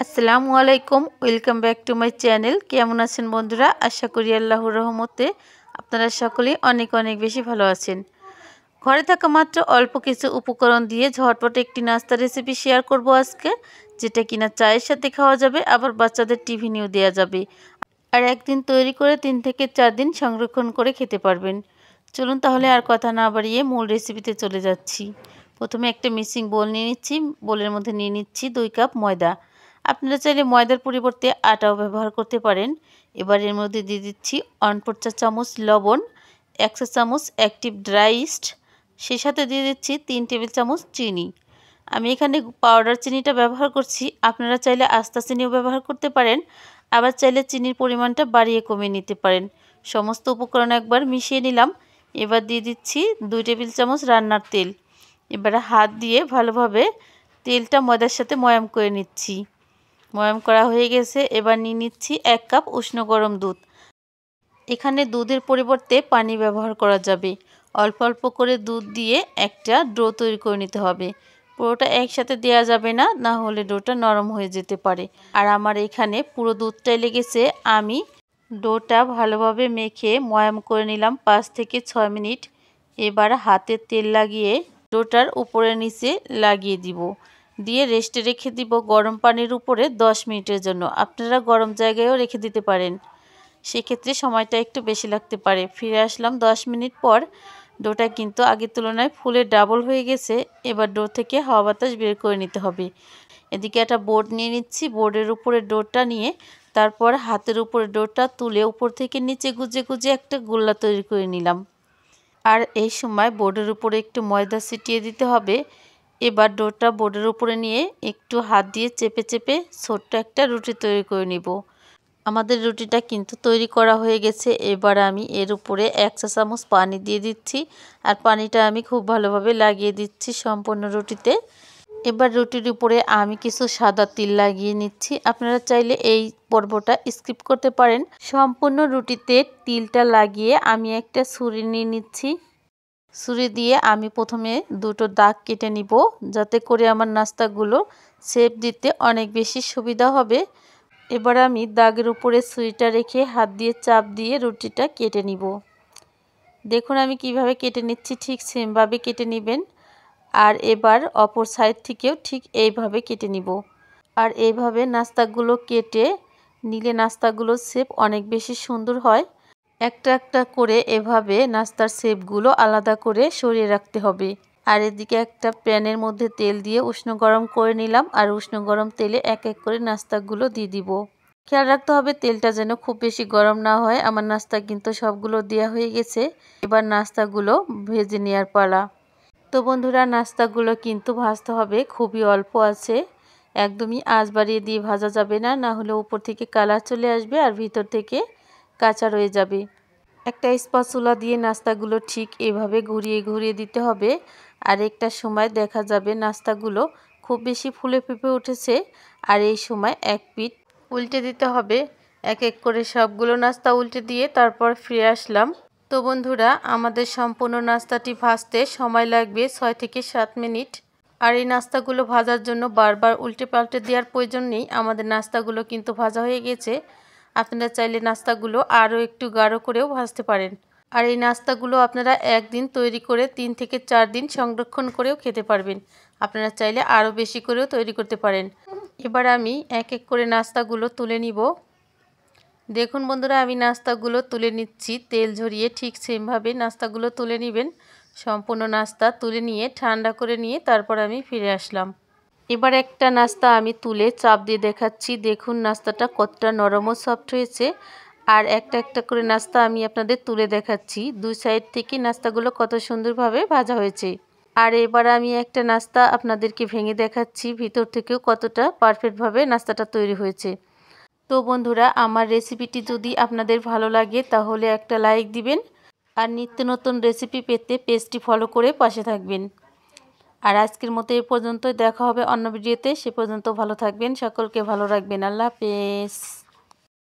আসসালামু আলাইকুম, welcome back to my channel. কেমন আছেন বন্ধুরা? আশা করি আল্লাহর রহমতে আপনারা সকলেই অনেক অনেক বেশি ভালো আছেন। ঘরে থাকা মাত্র অল্প কিছু উপকরণ দিয়ে ঝটপট একটি নাস্তা রেসিপি শেয়ার করব আজকে, যেটা কিনা চায়ের সাথে খাওয়া যাবে, আবার বাচ্চাদের টিফিনেও দেওয়া যাবে। আর একদিন তৈরি করে 3 থেকে 4 দিন সংরক্ষণ করে খেতে পারবেন। চলুন তাহলে আর কথা না বাড়িয়ে মূল রেসিপিতে চলে যাচ্ছি। প্রথমে একটা মিক্সিং বোল নিয়ে নিচ্ছি। বোলের মধ্যে নিয়ে নিচ্ছি 2 কাপ ময়দা। আপনারা চাইলে ময়দার পরিবর্তে আটাও ব্যবহার করতে পারেন। এবার এর মধ্যে দিয়ে দিচ্ছি 1/4 চা চামচ লবণ, 1 চা চামচ অ্যাক্টিভ ড্রাই ইস্ট, সেই সাথে দিয়ে দিচ্ছি 3 টেবিল চামচ চিনি। আমি এখানে পাউডার চিনিটা ব্যবহার করছি, আপনারা চাইলে আস্তা চিনিও ব্যবহার করতে পারেন, আবার চাইলে চিনির পরিমাণটা বাড়িয়ে কমিয়ে নিতে পারেন। সমস্ত উপকরণ একবার মিশিয়ে নিলাম। এবার দিয়ে দিচ্ছি 2 টেবিল চামচ রান্নার তেল। এবার হাত দিয়ে ভালোভাবে তেলটা ময়দার সাথে ময়াম করে নিচ্ছি। ময়াম করা হয়ে গেছে। এবার নিয়ে নিচ্ছি 1 কাপ উষ্ণ গরম দুধ। এখানে দুধের পরিবর্তে পানি ব্যবহার করা যাবে। অল্প অল্প করে দুধ দিয়ে একটা ডো তৈরি করে নিতে হবে। পুরোটা একসাথে দেওয়া যাবে না, না হলে ডোটা নরম হয়ে যেতে পারে। আর আমার এখানে পুরো দুধটাই লেগেছে। আমি ডোটা ভালোভাবে মেখে ময়াম করে নিলাম 5 থেকে 6 মিনিট। এবার হাতে তেল লাগিয়ে ডোটার উপরে নিচে লাগিয়ে দিব, দিয়ে রেস্টে রেখে দিব গরম পানির উপরে 10 মিনিটের জন্য। আপনারা গরম জায়গায়ও রেখে দিতে পারেন, সেক্ষেত্রে সময়টা একটু বেশি লাগতে পারে। ফিরে আসলাম 10 মিনিট পর। ডোটা কিন্তু আগের তুলনায় ফুলে ডাবল হয়ে গেছে। এবার ডো থেকে হাওয়া বাতাস বের করে নিতে হবে। এদিকে একটা বোর্ড নিয়ে নিচ্ছি। বোর্ডের উপরে ডোটা নিয়ে তারপর হাতের উপরে ডোটা তুলে উপর থেকে নিচে গুজে গুজে একটা গোল্লা তৈরি করে নিলাম। আর এই সময় বোর্ডের উপরে একটু ময়দা ছিটিয়ে দিতে হবে। এবার ডোটা বোর্ডের উপরে নিয়ে একটু হাত দিয়ে চেপে চেপে ছোট্ট একটা রুটি তৈরি করে নিব। আমাদের রুটিটা কিন্তু তৈরি করা হয়ে গেছে। এবার আমি এর উপরে 1 চা চামচ পানি দিয়ে দিচ্ছি, আর পানিটা আমি খুব ভালোভাবে লাগিয়ে দিচ্ছি সম্পূর্ণ রুটিতে। এবার রুটির উপরে আমি কিছু সাদা তিল লাগিয়ে নিচ্ছি। আপনারা চাইলে এই পর্বটা স্কিপ করতে পারেন। সম্পূর্ণ রুটিতে তিলটা লাগিয়ে আমি একটা ছুরি নিয়ে নিচ্ছি। ছুরি দিয়ে আমি প্রথমে দুটো দাগ কেটে নিব, যাতে করে আমার নাস্তাগুলো শেপ দিতে অনেক বেশি সুবিধা হবে। এবার আমি দাগের উপরে ছুরিটা রেখে হাত দিয়ে চাপ দিয়ে রুটিটা কেটে নিব। দেখুন আমি কিভাবে কেটে নিচ্ছি, ঠিক সেমভাবে কেটে নেবেন। আর এবার অপর সাইড থেকেও ঠিক এইভাবে কেটে নিব। আর এইভাবে নাস্তাগুলো কেটে নিলে নাস্তাগুলোর শেপ অনেক বেশি সুন্দর হয়। একটা একটা করে এভাবে নাস্তার শেপগুলো আলাদা করে সরিয়ে রাখতে হবে। আর এদিকে একটা প্যানের মধ্যে তেল দিয়ে উষ্ণ গরম করে নিলাম। আর উষ্ণ গরম তেলে এক এক করে নাস্তাগুলো দিয়ে দিব। খেয়াল রাখতে হবে তেলটা যেন খুব বেশি গরম না হয়। আমার নাস্তা কিন্তু সবগুলো দেওয়া হয়ে গেছে। এবার নাস্তাগুলো ভেজে নেওয়ার পালা। তো বন্ধুরা, নাস্তাগুলো কিন্তু ভাজতে হবে, খুবই অল্প আছে। একদমই আঁচ বাড়িয়ে দিয়ে ভাজা যাবে না, না হলে উপর থেকে কালার চলে আসবে আর ভিতর থেকে কাঁচা রয়ে যাবে। একটা স্প্যাচুলা দিয়ে নাস্তাগুলো ঠিক এভাবে ঘুরিয়ে ঘুরিয়ে দিতে হবে। আর একটা সময় দেখা যাবে নাস্তাগুলো খুব বেশি ফুলে ফেঁপে উঠেছে। আর এই সময় এক পিঠ উল্টে দিতে হবে। এক এক করে সবগুলো নাস্তা উল্টে দিয়ে তারপর ফিরে আসলাম। তো বন্ধুরা, আমাদের সম্পূর্ণ নাস্তাটি ভাজতে সময় লাগবে 6 থেকে 7 মিনিট। আর এই নাস্তাগুলো ভাজার জন্য বারবার উল্টে পাল্টে দেওয়ার প্রয়োজন নেই। আমাদের নাস্তাগুলো কিন্তু ভাজা হয়ে গেছে। আপনারা চাইলে নাস্তাগুলো আরও একটু গাঢ় করেও ভাজতে পারেন। আর এই নাস্তাগুলো আপনারা একদিন তৈরি করে 3 থেকে 4 দিন সংরক্ষণ করেও খেতে পারবেন। আপনারা চাইলে আরও বেশি করেও তৈরি করতে পারেন। এবার আমি এক এক করে নাস্তাগুলো তুলে নিব। দেখুন বন্ধুরা, আমি নাস্তাগুলো তুলে নিচ্ছি তেল ঝরিয়ে। ঠিক সেমভাবে নাস্তাগুলো তুলে নেবেন। সম্পূর্ণ নাস্তা তুলে নিয়ে ঠান্ডা করে নিয়ে তারপর আমি ফিরে আসলাম। এবার একটা নাস্তা আমি তুলে চাপ দিয়ে দেখাচ্ছি। দেখুন নাস্তাটা কতটা নরম ও সফট হয়েছে। আর একটা একটা করে নাস্তা আমি আপনাদের তুলে দেখাচ্ছি। দুই সাইড থেকে নাস্তাগুলো কত সুন্দরভাবে ভাজা হয়েছে। আর এবার আমি একটা নাস্তা আপনাদেরকে ভেঙে দেখাচ্ছি, ভিতর থেকেও কতটা পারফেক্টভাবে নাস্তাটা তৈরি হয়েছে। তো বন্ধুরা, আমার রেসিপিটি যদি আপনাদের ভালো লাগে তাহলে একটা লাইক দিবেন। আর নিত্য নতুন রেসিপি পেতে পেজটি ফলো করে পাশে থাকবেন। আর আজকের মতো এ পর্যন্তই, দেখা হবে অন্য ভিডিওতে। সে পর্যন্ত ভালো থাকবেন, সকলকে ভালো রাখবেন। আল্লাহ হাফেজ।